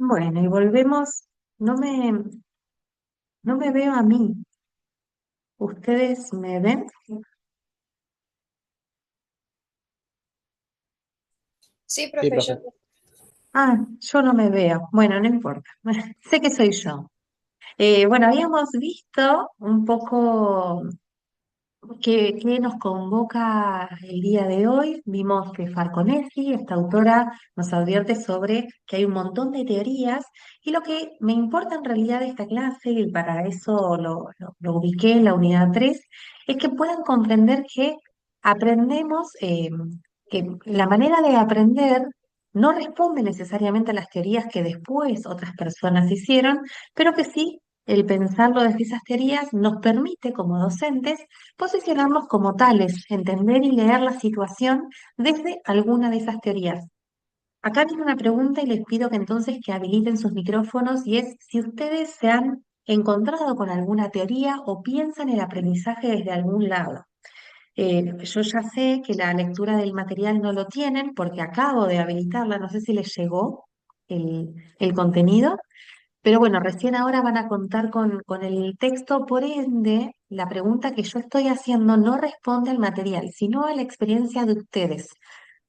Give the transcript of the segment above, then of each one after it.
Bueno, y volvemos. No me, no me veo a mí. ¿Ustedes me ven? Sí, Sí, profe, yo. profe. Ah, yo no me veo. Bueno, no importa. Sé que soy yo. Bueno, habíamos visto un poco qué nos convoca el día de hoy. Vimos que Farconesi, esta autora, nos advierte sobre que hay un montón de teorías y lo que me importa en realidad de esta clase, y para eso lo ubiqué en la unidad 3, es que puedan comprender que aprendemos, que la manera de aprender no responde necesariamente a las teorías que después otras personas hicieron, pero que sí, el pensarlo desde esas teorías nos permite como docentes posicionarnos como tales, entender y leer la situación desde alguna de esas teorías. Acá viene una pregunta y les pido que entonces que habiliten sus micrófonos y es si ustedes se han encontrado con alguna teoría o piensan el aprendizaje desde algún lado. Yo ya sé que la lectura del material no lo tienen porque acabo de habilitarla, no sé si les llegó el contenido, pero bueno, recién ahora van a contar con el texto, por ende, la pregunta que yo estoy haciendo no responde al material, sino a la experiencia de ustedes.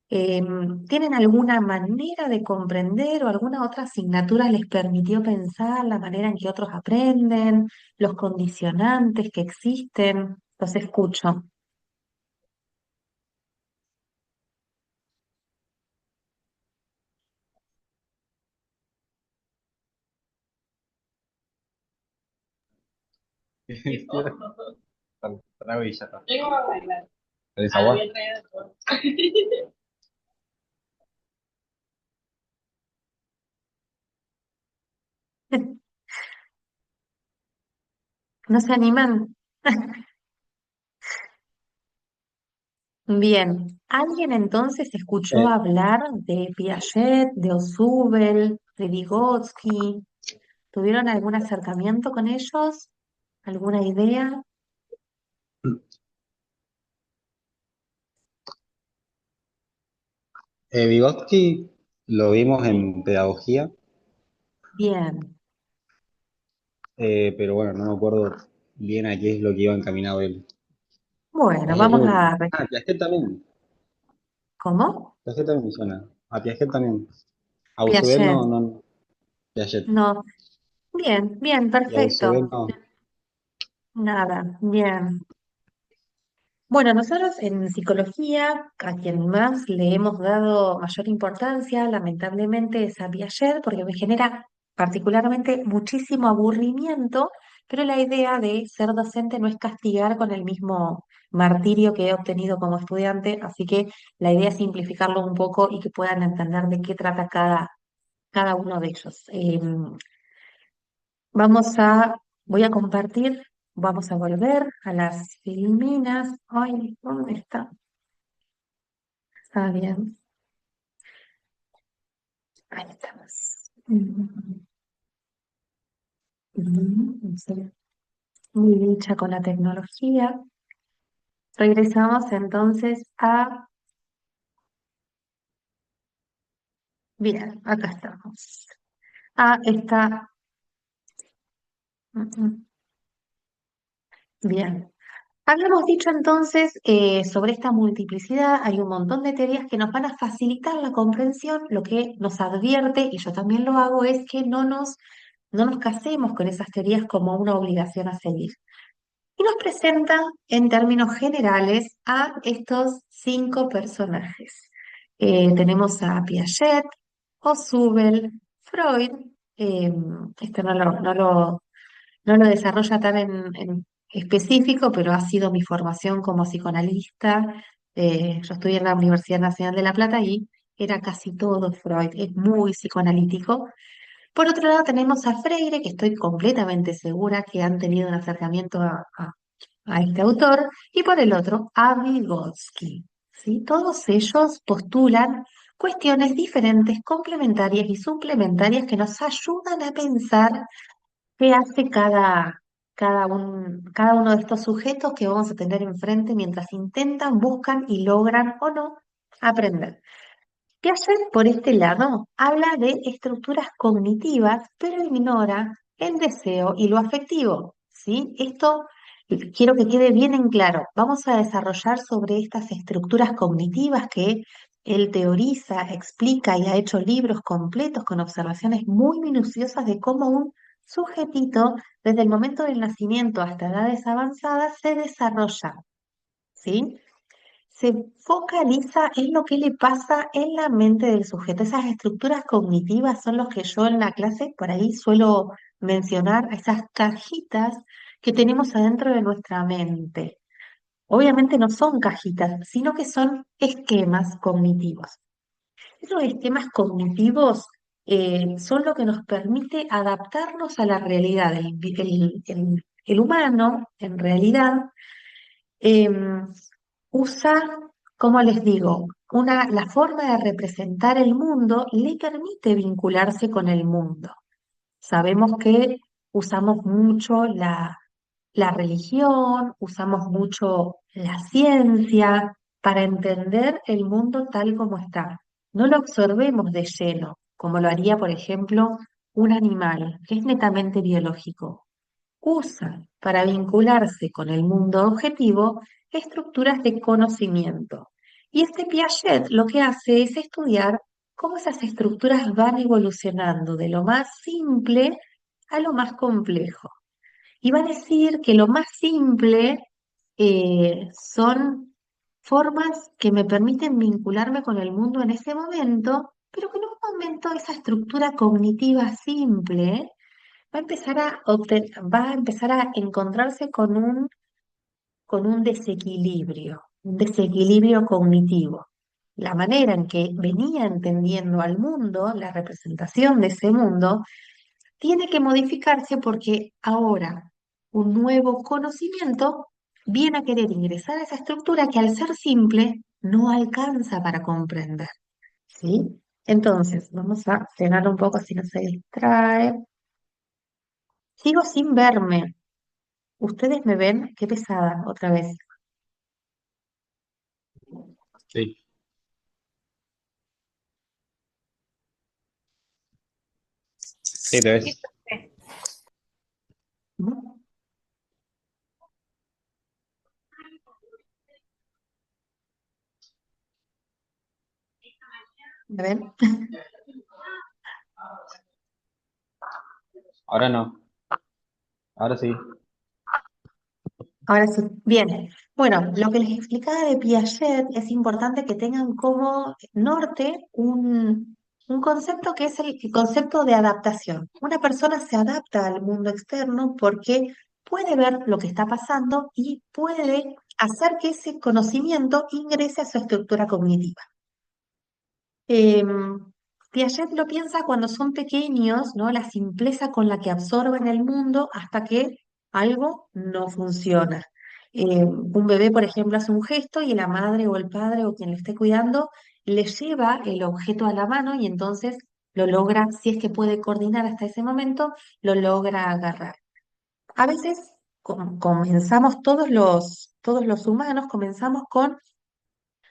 ¿Tienen alguna manera de comprender o alguna otra asignatura les permitió pensar la manera en que otros aprenden, los condicionantes que existen? Los escucho. Trago y ya está. ¿Tenés agua? ¿No se animan? Bien, ¿alguien entonces escuchó Eh, hablar de Piaget, de Ausubel, de Vygotsky? ¿Tuvieron algún acercamiento con ellos? ¿Alguna idea? Vygotsky lo vimos en pedagogía, Bien, pero bueno, no me acuerdo bien a qué es lo que iba encaminado él. bueno, Hay vamos algo. a... Piaget también. ¿Cómo? Piaget también me suena. A Piaget también. A Ausubel Piaget. no, no. Piaget. No. Bien, bien, Y a Ausubel perfecto. no. Nada, bien. Bueno, nosotros en psicología, a quien más le hemos dado mayor importancia, lamentablemente, es a Piaget, porque me genera particularmente muchísimo aburrimiento, pero la idea de ser docente no es castigar con el mismo martirio que he obtenido como estudiante, así que la idea es simplificarlo un poco y que puedan entender de qué trata cada uno de ellos. Voy a compartir, vamos a volver a las filminas. Ay, ¿dónde está? Está bien, ahí estamos. Sí, muy dicha con la tecnología. Regresamos entonces bien, acá estamos. Está, mm, mm, bien. Habíamos dicho entonces sobre esta multiplicidad, hay un montón de teorías que nos van a facilitar la comprensión. Lo que nos advierte, y yo también lo hago, es que no nos casemos con esas teorías como una obligación a seguir. Y nos presenta en términos generales a estos cinco personajes. Tenemos a Piaget, Ausubel, Freud, eh, este no lo desarrolla tan en específico, pero ha sido mi formación como psicoanalista. Yo estudié en la Universidad Nacional de La Plata y era casi todo Freud, es muy psicoanalítico. Por otro lado, tenemos a Freire, que estoy completamente segura que han tenido un acercamiento a este autor, y por el otro, a Vygotsky. ¿Sí? Todos ellos postulan cuestiones diferentes, complementarias y suplementarias que nos ayudan a pensar qué hace cada uno de estos sujetos que vamos a tener enfrente mientras intentan, buscan y logran o no aprender. Piaget, por este lado, habla de estructuras cognitivas, pero ignora el deseo y lo afectivo, ¿sí? Esto quiero que quede bien en claro. Vamos a desarrollar sobre estas estructuras cognitivas que él teoriza, explica y ha hecho libros completos con observaciones muy minuciosas de cómo un sujetito, desde el momento del nacimiento hasta edades avanzadas, se desarrolla, ¿sí? Se focaliza en lo que le pasa en la mente del sujeto. Esas estructuras cognitivas son los que yo en la clase por ahí suelo mencionar, esas cajitas que tenemos adentro de nuestra mente. Obviamente no son cajitas, sino que son esquemas cognitivos. Esos esquemas cognitivos son lo que nos permite adaptarnos a la realidad. El humano, en realidad, em, usa, como les digo, la forma de representar el mundo le permite vincularse con el mundo. Sabemos que usamos mucho la religión, usamos mucho la ciencia para entender el mundo tal como está. No lo absorbemos de lleno, como lo haría, por ejemplo, un animal, que es netamente biológico. Usa para vincularse con el mundo objetivo estructuras de conocimiento. Y este Piaget lo que hace es estudiar cómo esas estructuras van evolucionando de lo más simple a lo más complejo. Y va a decir que lo más simple son formas que me permiten vincularme con el mundo en ese momento, pero que en un momento esa estructura cognitiva simple va a empezar a encontrarse con un desequilibrio cognitivo. La manera en que venía entendiendo al mundo, la representación de ese mundo, tiene que modificarse porque ahora un nuevo conocimiento viene a querer ingresar a esa estructura que al ser simple no alcanza para comprender, ¿sí? Entonces, vamos a frenar un poco si no se distrae. Sigo sin verme. ¿Ustedes me ven? Qué pesada, otra vez. Sí, sí, te ves. ¿No? ¿Me ven? Ahora no, ahora sí. Ahora sí. Bien. Bueno, lo que les explicaba de Piaget es importante que tengan como norte un concepto que es el concepto de adaptación. Una persona se adapta al mundo externo porque puede ver lo que está pasando y puede hacer que ese conocimiento ingrese a su estructura cognitiva. Em, Piaget lo piensa cuando son pequeños, ¿no? La simpleza con la que absorben el mundo hasta que algo no funciona. Un bebé, por ejemplo, hace un gesto y la madre o el padre o quien le esté cuidando le lleva el objeto a la mano y entonces lo logra, si es que puede coordinar hasta ese momento, lo logra agarrar. A veces comenzamos todos los humanos, comenzamos con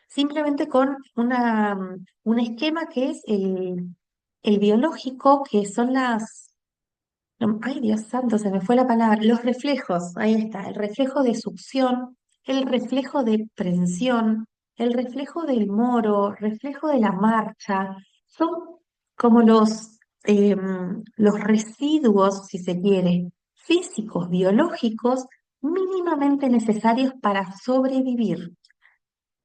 simplemente con un esquema que es el biológico, que son no, ay Dios santo, se me fue la palabra, los reflejos, ahí está, el reflejo de succión, el reflejo de prensión, el reflejo del moro, reflejo de la marcha, son como los residuos, si se quiere, físicos, biológicos, mínimamente necesarios para sobrevivir.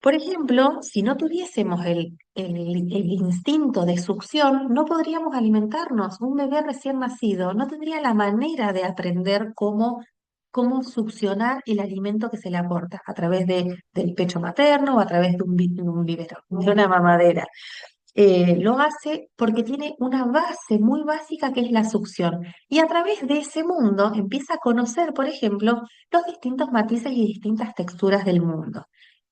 Por ejemplo, si no tuviésemos el instinto de succión, no podríamos alimentarnos. Un bebé recién nacido no tendría la manera de aprender cómo succionar el alimento que se le aporta a través del pecho materno o a través de un biberón, de una mamadera. Lo hace porque tiene una base muy básica que es la succión. Y a través de ese mundo empieza a conocer, por ejemplo, los distintos matices y distintas texturas del mundo.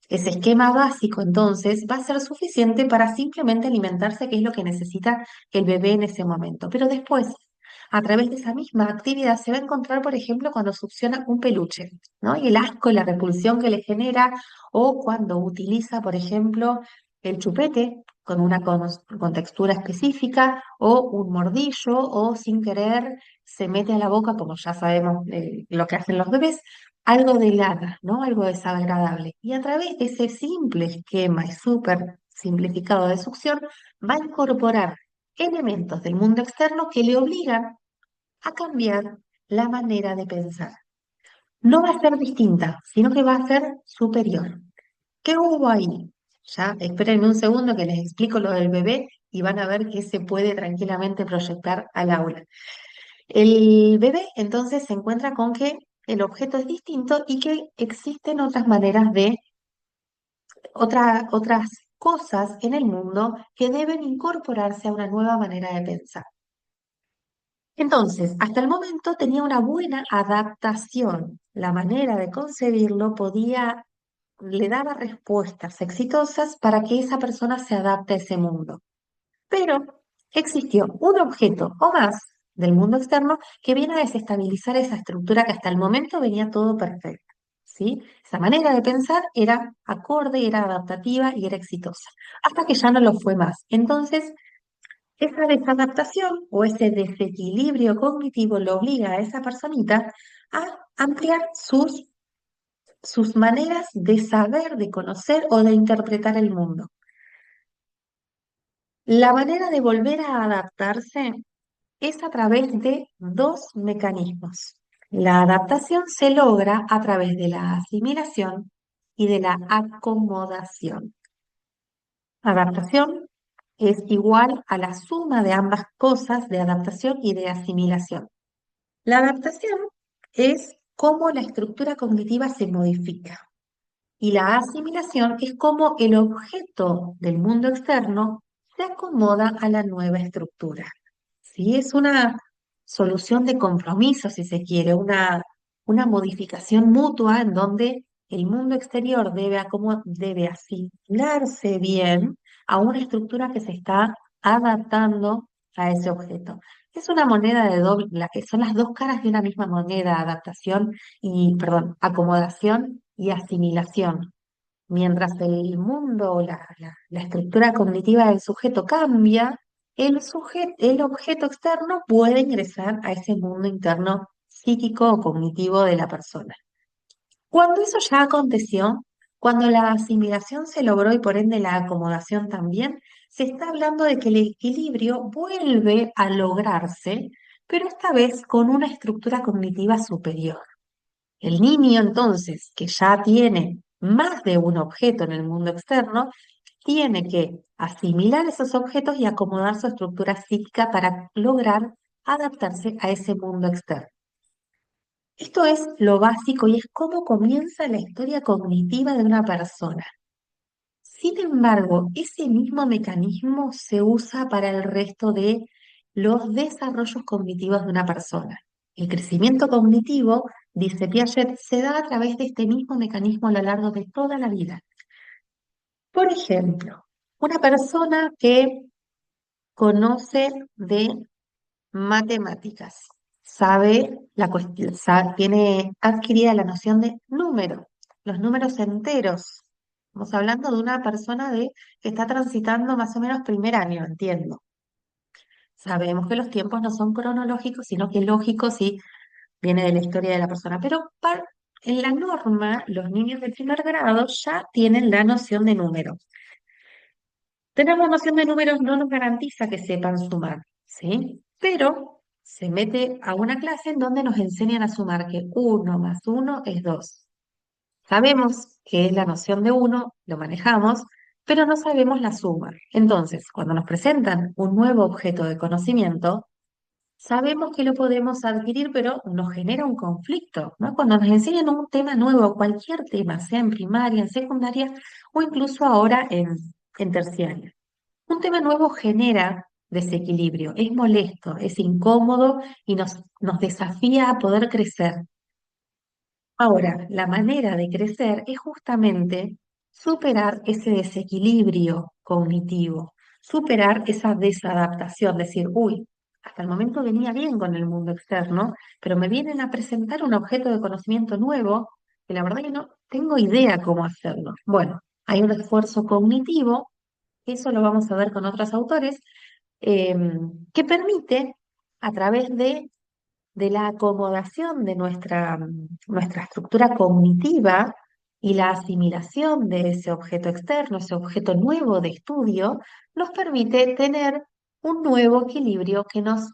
Ese esquema básico, entonces, va a ser suficiente para simplemente alimentarse, que es lo que necesita el bebé en ese momento. Pero después, a través de esa misma actividad, se va a encontrar, por ejemplo, cuando succiona un peluche, ¿no? Y el asco y la repulsión que le genera, o cuando utiliza, por ejemplo, el chupete. con una con textura específica, o un mordillo, o sin querer se mete a la boca, como ya sabemos lo que hacen los bebés, algo de lana, ¿no? Algo desagradable. Y a través de ese simple esquema y súper simplificado de succión, va a incorporar elementos del mundo externo que le obligan a cambiar la manera de pensar. No va a ser distinta, sino que va a ser superior. ¿Qué hubo ahí? Ya, esperen un segundo que les explico lo del bebé y van a ver que se puede tranquilamente proyectar al aula. El bebé entonces se encuentra con que el objeto es distinto y que existen otras maneras de, otras cosas en el mundo que deben incorporarse a una nueva manera de pensar. Entonces, hasta el momento tenía una buena adaptación. La manera de concebirlo le daba respuestas exitosas para que esa persona se adapte a ese mundo. Pero existió un objeto o más del mundo externo que viene a desestabilizar esa estructura que hasta el momento venía todo perfecto. ¿Sí? Esa manera de pensar era acorde, era adaptativa y era exitosa, hasta que ya no lo fue más. Entonces, esa desadaptación o ese desequilibrio cognitivo lo obliga a esa personita a ampliar sus maneras de saber, de conocer o de interpretar el mundo. La manera de volver a adaptarse es a través de dos mecanismos. La adaptación se logra a través de la asimilación y de la acomodación. Adaptación es igual a la suma de ambas cosas de adaptación y de asimilación. La adaptación es cómo la estructura cognitiva se modifica y la asimilación es cómo el objeto del mundo externo se acomoda a la nueva estructura. ¿Sí? Es una solución de compromiso, si se quiere, una modificación mutua en donde el mundo exterior debe asimilarse bien a una estructura que se está adaptando a ese objeto. Es una moneda de doble, son las dos caras de una misma moneda, perdón, acomodación y asimilación. Mientras el mundo, la estructura cognitiva del sujeto cambia, el objeto externo puede ingresar a ese mundo interno psíquico o cognitivo de la persona. Cuando eso ya aconteció, cuando la asimilación se logró y por ende la acomodación también, se está hablando de que el equilibrio vuelve a lograrse, pero esta vez con una estructura cognitiva superior. El niño entonces, que ya tiene más de un objeto en el mundo externo, tiene que asimilar esos objetos y acomodar su estructura psíquica para lograr adaptarse a ese mundo externo. Esto es lo básico y es cómo comienza la historia cognitiva de una persona. Sin embargo, ese mismo mecanismo se usa para el resto de los desarrollos cognitivos de una persona. El crecimiento cognitivo, dice Piaget, se da a través de este mismo mecanismo a lo largo de toda la vida. Por ejemplo, una persona que conoce de matemáticas, tiene adquirida la noción de número, los números enteros. Estamos hablando de una persona que está transitando más o menos primer año, entiendo. Sabemos que los tiempos no son cronológicos, sino que lógicos y viene de la historia de la persona. Pero en la norma, los niños del primer grado ya tienen la noción de número. Tener la noción de números no nos garantiza que sepan sumar, ¿sí? Pero se mete a una clase en donde nos enseñan a sumar que 1 más 1 es 2. Sabemos qué es la noción de 1, lo manejamos, pero no sabemos la suma. Entonces, cuando nos presentan un nuevo objeto de conocimiento, sabemos que lo podemos adquirir, pero nos genera un conflicto, ¿no? Cuando nos enseñan un tema nuevo, cualquier tema, sea en primaria, en secundaria o incluso ahora en terciaria. Un tema nuevo genera desequilibrio, es molesto, es incómodo y nos desafía a poder crecer. Ahora, la manera de crecer es justamente superar ese desequilibrio cognitivo, superar esa desadaptación, decir, uy, hasta el momento venía bien con el mundo externo, pero me vienen a presentar un objeto de conocimiento nuevo que la verdad que no tengo idea cómo hacerlo. Bueno, hay un esfuerzo cognitivo eso lo vamos a ver con otros autores, eh, que permite, a través de la acomodación de nuestra estructura cognitiva y la asimilación de ese objeto externo, ese objeto nuevo de estudio, nos permite tener un nuevo equilibrio que nos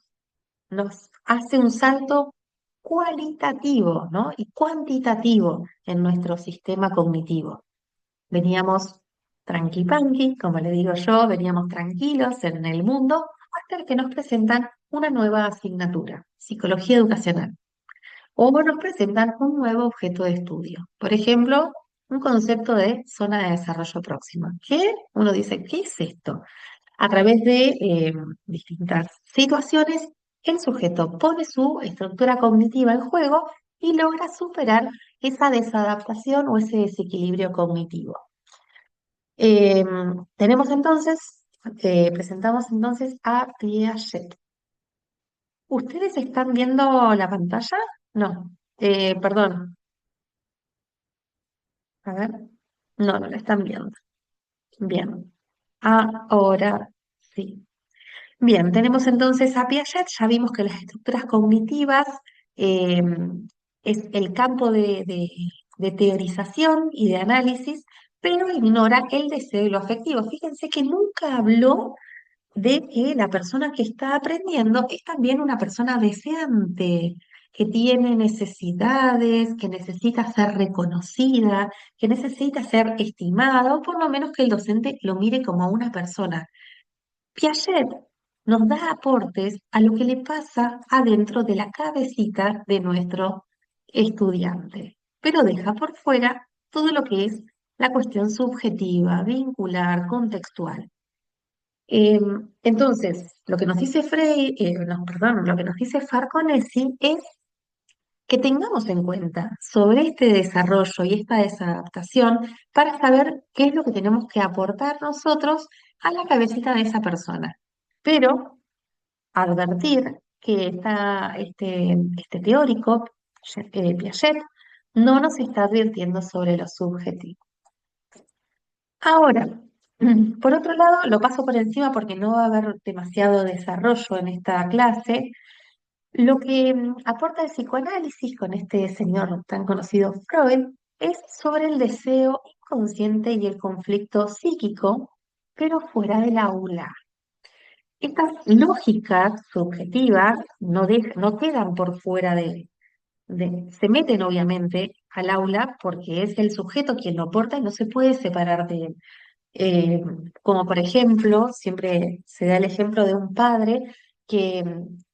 hace un salto cualitativo, ¿no? Y cuantitativo en nuestro sistema cognitivo. Veníamos tranqui-panqui, como le digo yo, veníamos tranquilos en el mundo, hasta que nos presentan una nueva asignatura, psicología educacional, o nos presentan un nuevo objeto de estudio. Por ejemplo, un concepto de zona de desarrollo próxima. ¿Qué? Uno dice, ¿qué es esto? A través de distintas situaciones, el sujeto pone su estructura cognitiva en juego y logra superar esa desadaptación o ese desequilibrio cognitivo. Eh, tenemos entonces, presentamos entonces a Piaget. ¿Ustedes están viendo la pantalla? No, perdón, a ver. No, no la están viendo. Bien, ahora sí. Bien, tenemos entonces a Piaget, ya vimos que las estructuras cognitivas eh, es el campo de teorización y de análisis, pero ignora el deseo y lo afectivo. Fíjense que nunca habló de que la persona que está aprendiendo es también una persona deseante, que tiene necesidades, que necesita ser reconocida, que necesita ser estimada, o por lo menos que el docente lo mire como una persona. Piaget nos da aportes a lo que le pasa adentro de la cabecita de nuestro estudiante, pero deja por fuera todo lo que es la cuestión subjetiva, vincular, contextual. Entonces, lo que nos dice no, perdón, lo que nos dice Farconesi es que tengamos en cuenta sobre este desarrollo y esta desadaptación para saber qué es lo que tenemos que aportar nosotros a la cabecita de esa persona. Pero advertir que este teórico, Piaget, no nos está advirtiendo sobre lo subjetivo. Ahora, por otro lado, lo paso por encima porque no va a haber demasiado desarrollo en esta clase. Lo que aporta el psicoanálisis con este señor tan conocido Freud es sobre el deseo inconsciente y el conflicto psíquico, pero fuera del aula. Estas lógicas subjetivas no quedan por fuera se meten obviamente al aula porque es el sujeto quien lo aporta y no se puede separar de él. Eh, Como por ejemplo, siempre se da el ejemplo de un padre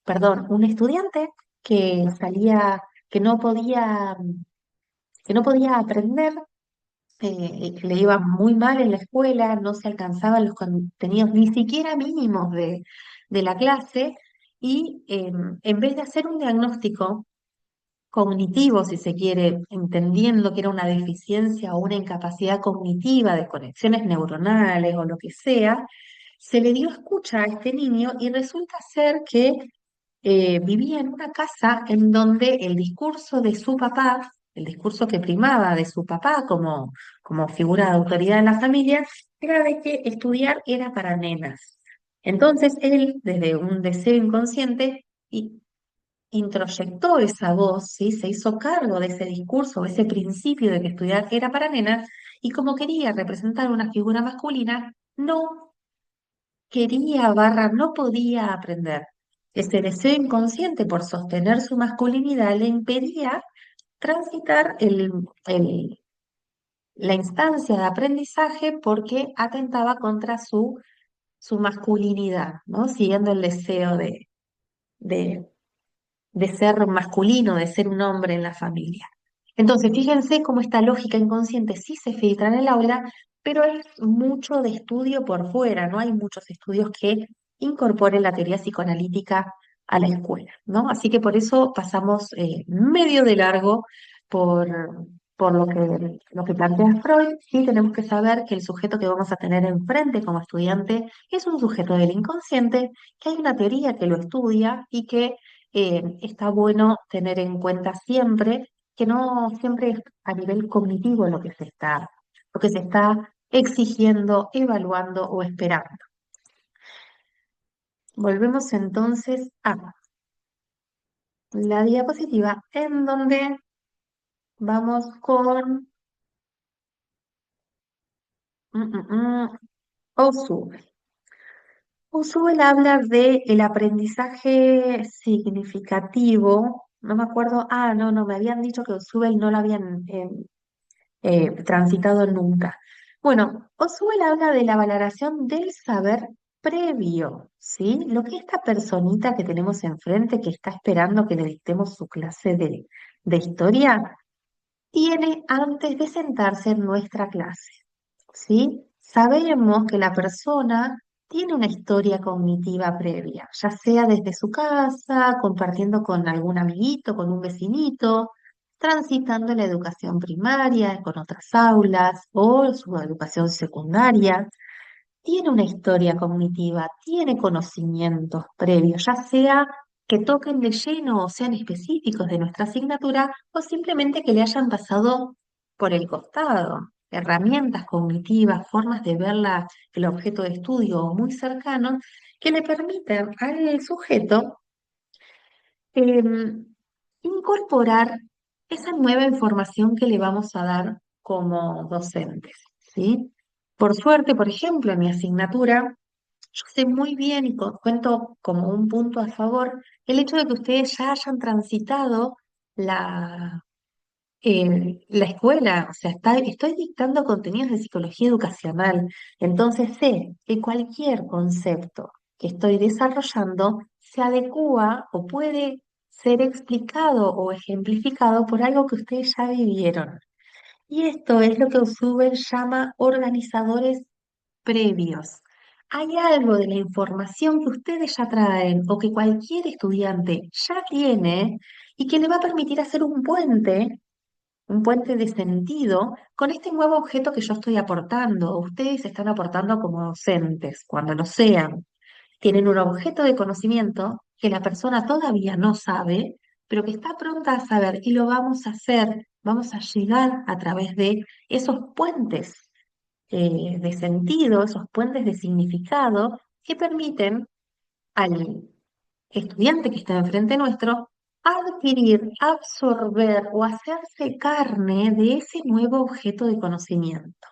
perdón, un estudiante que salía, que no podía, que no podía aprender, que le iba muy mal en la escuela, no se alcanzaban los contenidos ni siquiera mínimos de la clase, y en vez de hacer un diagnóstico cognitivo, si se quiere, entendiendo que era una deficiencia o una incapacidad cognitiva de conexiones neuronales o lo que sea, se le dio escucha a este niño y resulta ser que vivía en una casa en donde el discurso de su papá, el discurso que primaba de su papá como figura de autoridad en la familia, era de que estudiar era para nenas. Entonces él, desde un deseo inconsciente, introyectó esa voz, ¿sí? Se hizo cargo de ese discurso, ese principio de que estudiar era para nenas, y como quería representar una figura masculina, no quería no podía aprender. Ese deseo inconsciente por sostener su masculinidad le impedía transitar la instancia de aprendizaje porque atentaba contra su masculinidad, ¿no? Siguiendo el deseo de de ser masculino, de ser un hombre en la familia. Entonces, fíjense cómo esta lógica inconsciente sí se filtra en el aula, pero es mucho de estudio por fuera, no hay muchos estudios que incorporen la teoría psicoanalítica a la escuela, ¿no? Así que por eso pasamos medio de largo por, por lo que plantea Freud. Sí tenemos que saber que el sujeto que vamos a tener enfrente como estudiante es un sujeto del inconsciente, que hay una teoría que lo estudia y que está bueno tener en cuenta siempre que no siempre es a nivel cognitivo lo que se está exigiendo, evaluando o esperando. Volvemos entonces a la diapositiva en donde vamos con Oswald. Oswald habla de el aprendizaje significativo. No me acuerdo, no, me habían dicho que Oswald no lo habían transitado nunca. Bueno, Oswald habla de la valoración del saber previo, ¿sí? Lo que esta personita que tenemos enfrente, que está esperando que le dictemos su clase de historia, tiene antes de sentarse en nuestra clase, ¿sí? Sabemos que la persona tiene una historia cognitiva previa, ya sea desde su casa, compartiendo con algún amiguito, con un vecinito, transitando la educación primaria con otras aulas o su educación secundaria. Tiene una historia cognitiva, tiene conocimientos previos, ya sea que toquen de lleno o sean específicos de nuestra asignatura o simplemente que le hayan pasado por el costado. Herramientas cognitivas, formas de ver el objeto de estudio muy cercanos que le permiten al sujeto em, incorporar esa nueva información que le vamos a dar como docentes, ¿sí? Por suerte, por ejemplo, en mi asignatura, yo sé muy bien y cuento como un punto a favor el hecho de que ustedes ya hayan transitado la, la escuela, o sea, estoy dictando contenidos de psicología educacional, entonces sé que cualquier concepto que estoy desarrollando se adecúa o puede ser explicado o ejemplificado por algo que ustedes ya vivieron. Y esto es lo que Usubel llama organizadores previos. Hay algo de la información que ustedes ya traen o que cualquier estudiante ya tiene y que le va a permitir hacer un puente de sentido con este nuevo objeto que yo estoy aportando. Ustedes están aportando como docentes, cuando lo sean. Tienen un objeto de conocimiento que la persona todavía no sabe, pero que está pronta a saber y lo vamos a hacer, vamos a llegar a través de esos puentes de sentido, esos puentes de significado que permiten al estudiante que está enfrente nuestro adquirir, absorber o hacerse carne de ese nuevo objeto de conocimiento.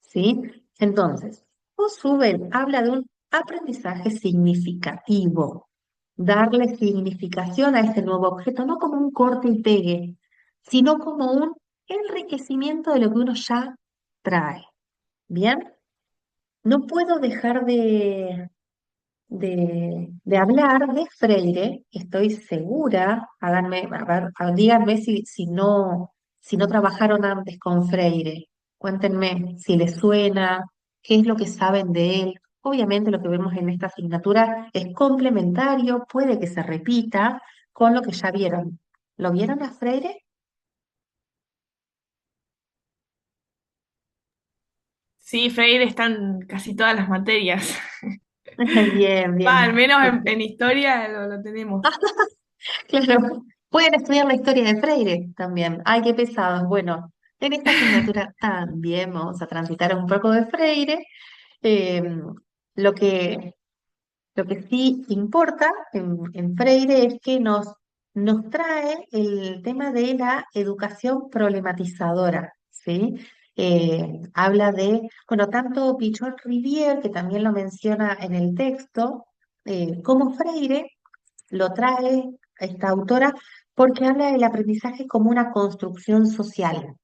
¿Sí? Entonces, Usubel habla de un aprendizaje significativo, darle significación a ese nuevo objeto, no como un corte y pegue, sino como un enriquecimiento de lo que uno ya trae. ¿Bien? No puedo dejar de hablar de Freire, estoy segura, háganme, a ver, díganme si no trabajaron antes con Freire, cuéntenme si les suena, qué es lo que saben de él. Obviamente lo que vemos en esta asignatura es complementario, puede que se repita con lo que ya vieron. ¿Lo vieron a Freire? Sí, Freire está en casi todas las materias. Bien, Va, bien. al menos Perfecto. en historia lo tenemos. Claro, pueden estudiar la historia de Freire también. Ay, qué pesados. Bueno, en esta asignatura también vamos a transitar un poco de Freire. Eh, lo que, lo que sí importa en Freire es que nos trae el tema de la educación problematizadora, ¿sí? Habla de, bueno, tanto Pichon Rivière, que también lo menciona en el texto, como Freire lo trae esta autora porque habla del aprendizaje como una construcción social,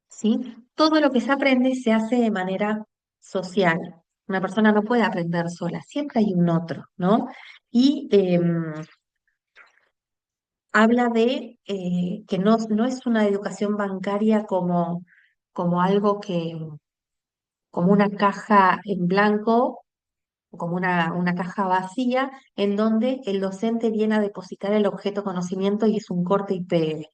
¿sí? Todo lo que se aprende se hace de manera social. Una persona no puede aprender sola, siempre hay un otro, ¿no? Y habla de que no es una educación bancaria como algo como una caja en blanco como una caja vacía en donde el docente viene a depositar el objeto conocimiento y es un corte y pegue,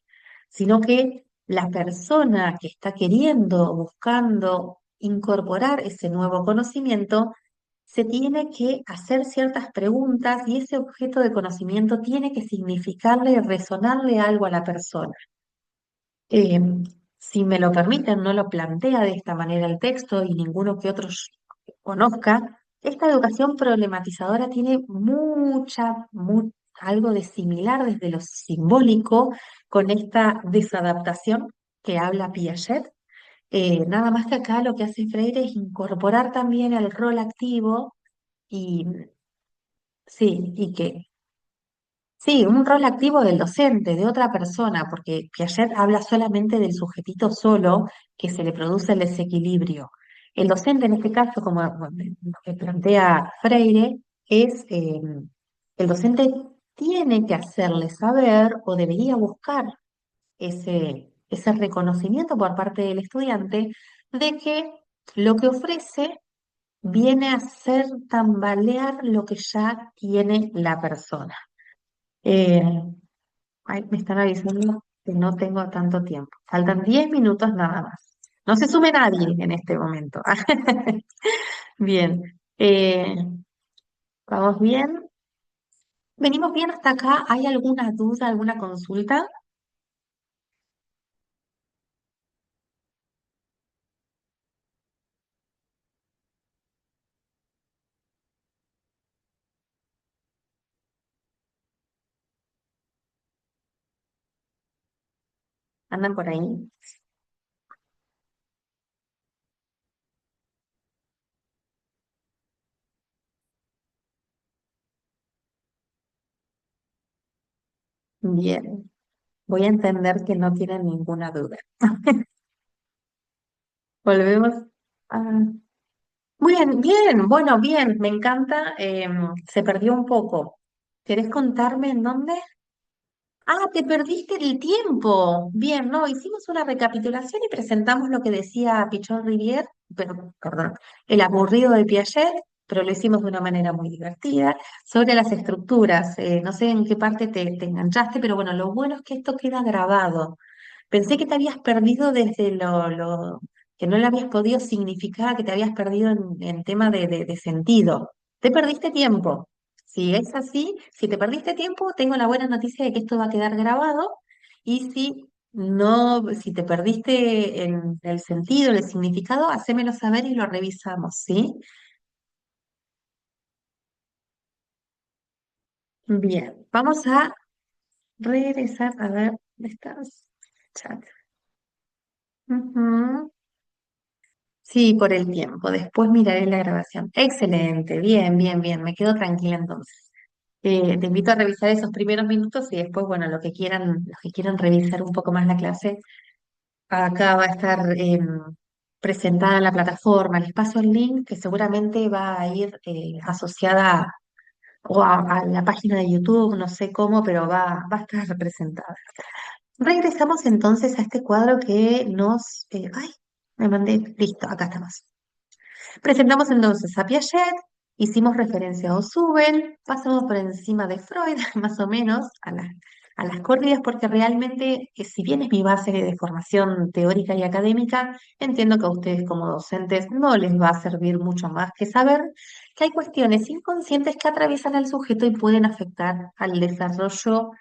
sino que la persona que está queriendo, buscando incorporar ese nuevo conocimiento, se tiene que hacer ciertas preguntas y ese objeto de conocimiento tiene que significarle, resonarle algo a la persona. Eh, si me lo permiten, no lo plantea de esta manera el texto y ninguno que otros conozca, esta educación problematizadora tiene algo de similar desde lo simbólico con esta desadaptación que habla Piaget. Nada más que acá lo que hace Freire es incorporar también el rol activo y sí, y que sí, un rol activo del docente, de otra persona, porque Piaget habla solamente del sujetito solo que se le produce el desequilibrio. El docente, en este caso, como bueno, lo que plantea Freire, es el docente tiene que hacerle saber o debería buscar ese reconocimiento por parte del estudiante de que lo que ofrece viene a hacer tambalear lo que ya tiene la persona. Eh, Ay, me están avisando que no tengo tanto tiempo. Faltan 10 minutos nada más. No se sume nadie en este momento. Bien. ¿Vamos bien? ¿Venimos bien hasta acá? ¿Hay alguna duda, alguna consulta? ¿Andan por ahí? Bien. Voy a entender que no tienen ninguna duda. Volvemos a... Bien, bien, bueno, bien, me encanta. Se perdió un poco. ¿Querés contarme en dónde? Ah, te perdiste el tiempo. Bien, no, hicimos una recapitulación y presentamos lo que decía Pichon Rivière, pero, perdón, el aburrido de Piaget, pero lo hicimos de una manera muy divertida, sobre las estructuras. No sé en qué parte te enganchaste, pero bueno, lo bueno es que esto queda grabado. Pensé que te habías perdido desde que no lo habías podido significar, que te habías perdido en tema de sentido. Te perdiste tiempo. Si es así, si te perdiste tiempo, tengo la buena noticia de que esto va a quedar grabado. Y si no, si te perdiste en el sentido, el significado, hacémelo saber y lo revisamos, ¿sí? Bien, vamos a regresar a ver, ¿dónde estás? Chat. Ujú. Sí, por el tiempo. Después miraré la grabación. Excelente, bien, bien, bien. Me quedo tranquila entonces. Te invito a revisar esos primeros minutos y después, bueno, los que quieran revisar un poco más la clase, acá va a estar presentada en la plataforma. Les paso el link que seguramente va a ir asociada o a la página de YouTube, no sé cómo, pero va a estar representada. Regresamos entonces a este cuadro que ay, me mandé, listo, acá estamos. Presentamos entonces a Piaget, hicimos referencia a Ausubel, pasamos por encima de Freud, más o menos, a las córridas, porque realmente, si bien es mi base de formación teórica y académica, entiendo que a ustedes como docentes no les va a servir mucho más que saber que hay cuestiones inconscientes que atraviesan al sujeto y pueden afectar al desarrollo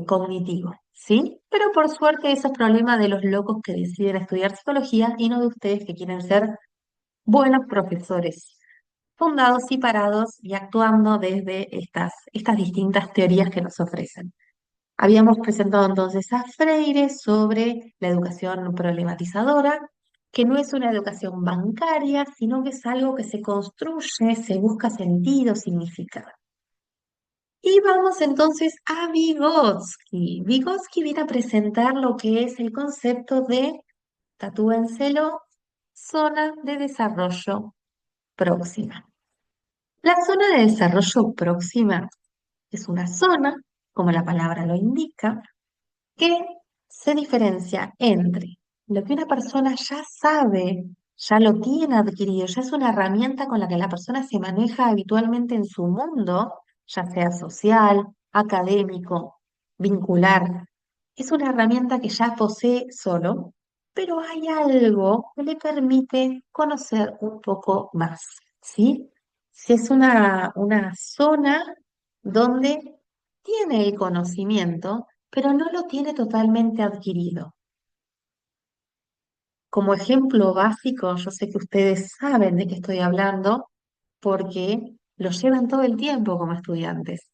cognitivo. ¿Sí? Pero por suerte esos problemas de los locos que deciden estudiar psicología y no de ustedes que quieren ser buenos profesores, fundados y parados y actuando desde estas distintas teorías que nos ofrecen. Habíamos presentado entonces a Freire sobre la educación problematizadora, que no es una educación bancaria, sino que es algo que se construye, se busca sentido, significado. Y vamos entonces a Vygotsky. Vygotsky viene a presentar lo que es el concepto de, tatúenselo, zona de desarrollo próxima. La zona de desarrollo próxima es una zona, como la palabra lo indica, que se diferencia entre lo que una persona ya sabe, ya lo tiene adquirido, ya es una herramienta con la que la persona se maneja habitualmente en su mundo, ya sea social, académico, vincular. Es una herramienta que ya posee solo, pero hay algo que le permite conocer un poco más, ¿sí? Si es una zona donde tiene el conocimiento, pero no lo tiene totalmente adquirido. Como ejemplo básico, yo sé que ustedes saben de qué estoy hablando porque lo llevan todo el tiempo como estudiantes.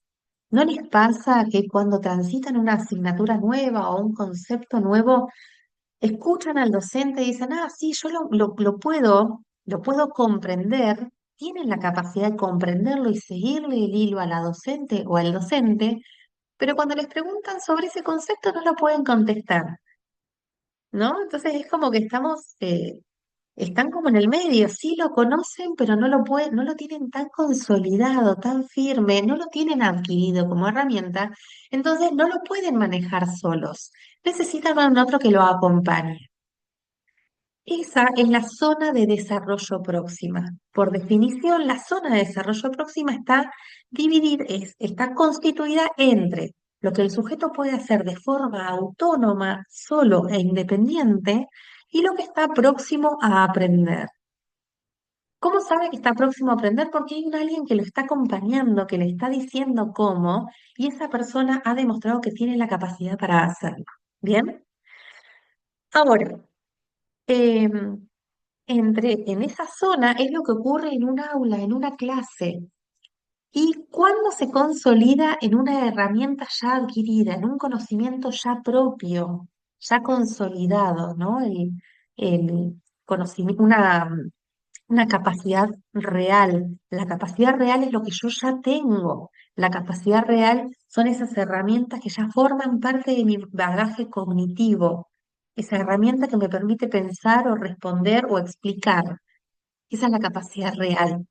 ¿No les pasa que cuando transitan una asignatura nueva o un concepto nuevo, escuchan al docente y dicen, ah, sí, yo lo puedo comprender, tienen la capacidad de comprenderlo y seguirle el hilo a la docente o al docente, pero cuando les preguntan sobre ese concepto no lo pueden contestar, ¿no? Entonces es como que están como en el medio, sí lo conocen, pero no lo tienen tan consolidado, tan firme, no lo tienen adquirido como herramienta, entonces no lo pueden manejar solos. Necesitan a un otro que lo acompañe. Esa es la zona de desarrollo próxima. Por definición, la zona de desarrollo próxima está está constituida entre lo que el sujeto puede hacer de forma autónoma, solo e independiente, y lo que está próximo a aprender. ¿Cómo sabe que está próximo a aprender? Porque hay un alguien que lo está acompañando, que le está diciendo cómo, y esa persona ha demostrado que tiene la capacidad para hacerlo. ¿Bien? Ahora, em, en esa zona es lo que ocurre en un aula, en una clase. ¿Y cuándo se consolida en una herramienta ya adquirida, en un conocimiento ya propio, ya consolidado, ¿no? El conocimiento, una capacidad real. La capacidad real es lo que yo ya tengo. La capacidad real son esas herramientas que ya forman parte de mi bagaje cognitivo. Esa herramienta que me permite pensar o responder o explicar. Esa es la capacidad real.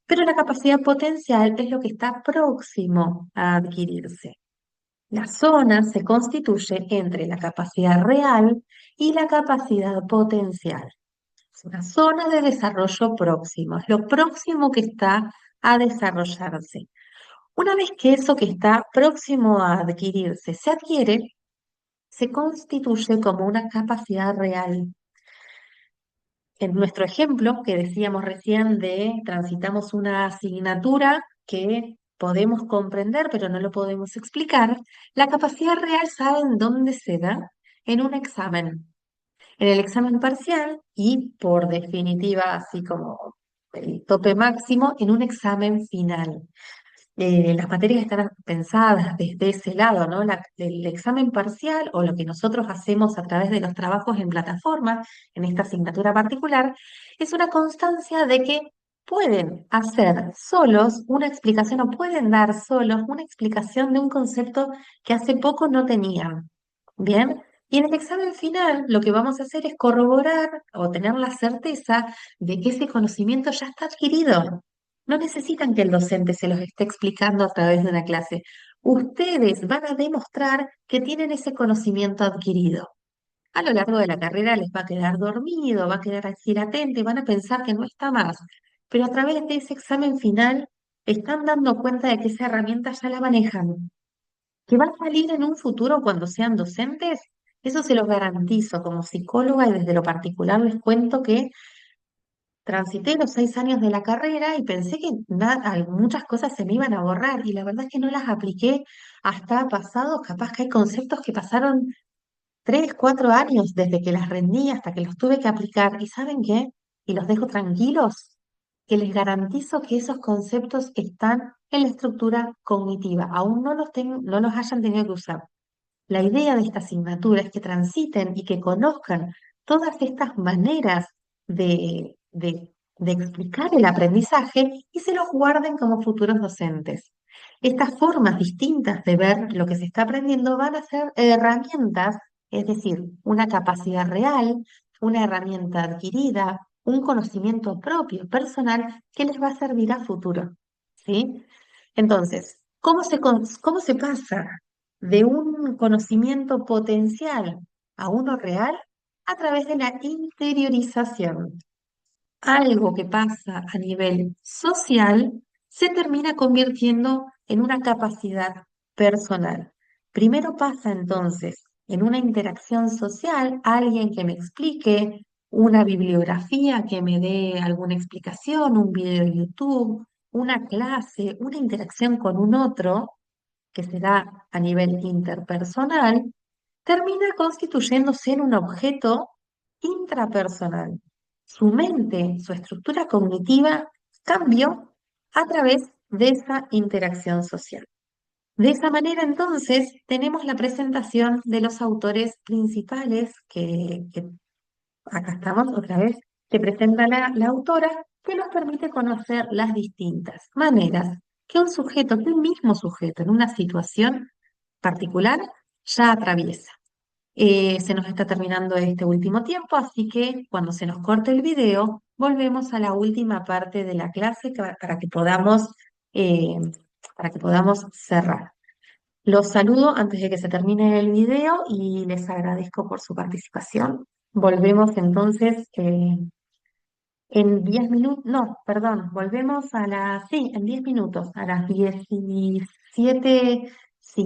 Pero la capacidad potencial es lo que está próximo a adquirirse. La zona se constituye entre la capacidad real y la capacidad potencial. Es una zona de desarrollo próximo, es lo próximo que está a desarrollarse. Una vez que eso que está próximo a adquirirse se adquiere, se constituye como una capacidad real. En nuestro ejemplo que decíamos recién de transitamos una asignatura que podemos comprender pero no lo podemos explicar, la capacidad real ¿saben dónde se da? En un examen. En el examen parcial y por definitiva, así como el tope máximo, en un examen final. Las materias están pensadas desde ese lado, ¿no? El examen parcial o lo que nosotros hacemos a través de los trabajos en plataforma, en esta asignatura particular, es una constancia de que pueden hacer solos una explicación o pueden dar solos una explicación de un concepto que hace poco no tenían. Bien, y en el examen final lo que vamos a hacer es corroborar o tener la certeza de que ese conocimiento ya está adquirido. No necesitan que el docente se los esté explicando a través de una clase. Ustedes van a demostrar que tienen ese conocimiento adquirido. A lo largo de la carrera les va a quedar dormido, va a quedar así latente, van a pensar que no está más. Pero a través de ese examen final están dando cuenta de que esa herramienta ya la manejan. ¿Que va a salir en un futuro cuando sean docentes? Eso se los garantizo. Como psicóloga y desde lo particular les cuento que transité los 6 años de la carrera y pensé que muchas cosas se me iban a borrar y la verdad es que no las apliqué hasta pasados, capaz que hay conceptos que pasaron 3, 4 años desde que las rendí hasta que los tuve que aplicar. ¿Y saben qué? Y los dejo tranquilos, que les garantizo que esos conceptos están en la estructura cognitiva, aún no los hayan tenido que usar. La idea de esta asignatura es que transiten y que conozcan todas estas maneras de explicar el aprendizaje y se los guarden como futuros docentes. Estas formas distintas de ver lo que se está aprendiendo van a ser herramientas, es decir, una capacidad real, una herramienta adquirida, un conocimiento propio, personal, que les va a servir a futuro. ¿Sí? Entonces, cómo se pasa de un conocimiento potencial a uno real? A través de la interiorización. Algo que pasa a nivel social se termina convirtiendo en una capacidad personal. Primero pasa entonces en una interacción social, alguien que me explique, una bibliografía que me dé alguna explicación, un video de YouTube, una clase, una interacción con un otro que se da a nivel interpersonal, termina constituyéndose en un objeto intrapersonal. Su mente, su estructura cognitiva cambió a través de esa interacción social. De esa manera, entonces, tenemos la presentación de los autores principales que acá estamos otra vez, que presenta la autora, que nos permite conocer las distintas maneras que un sujeto, que un mismo sujeto en una situación particular ya atraviesa. Se nos está terminando este último tiempo, así que cuando se nos corte el video, volvemos a la última parte de la clase eh, para que podamos cerrar. Los saludo antes de que se termine el video y les agradezco por su participación. volvemos entonces en 10 minutos, no, perdón, volvemos a las, sí, en 10 minutos, a las 17.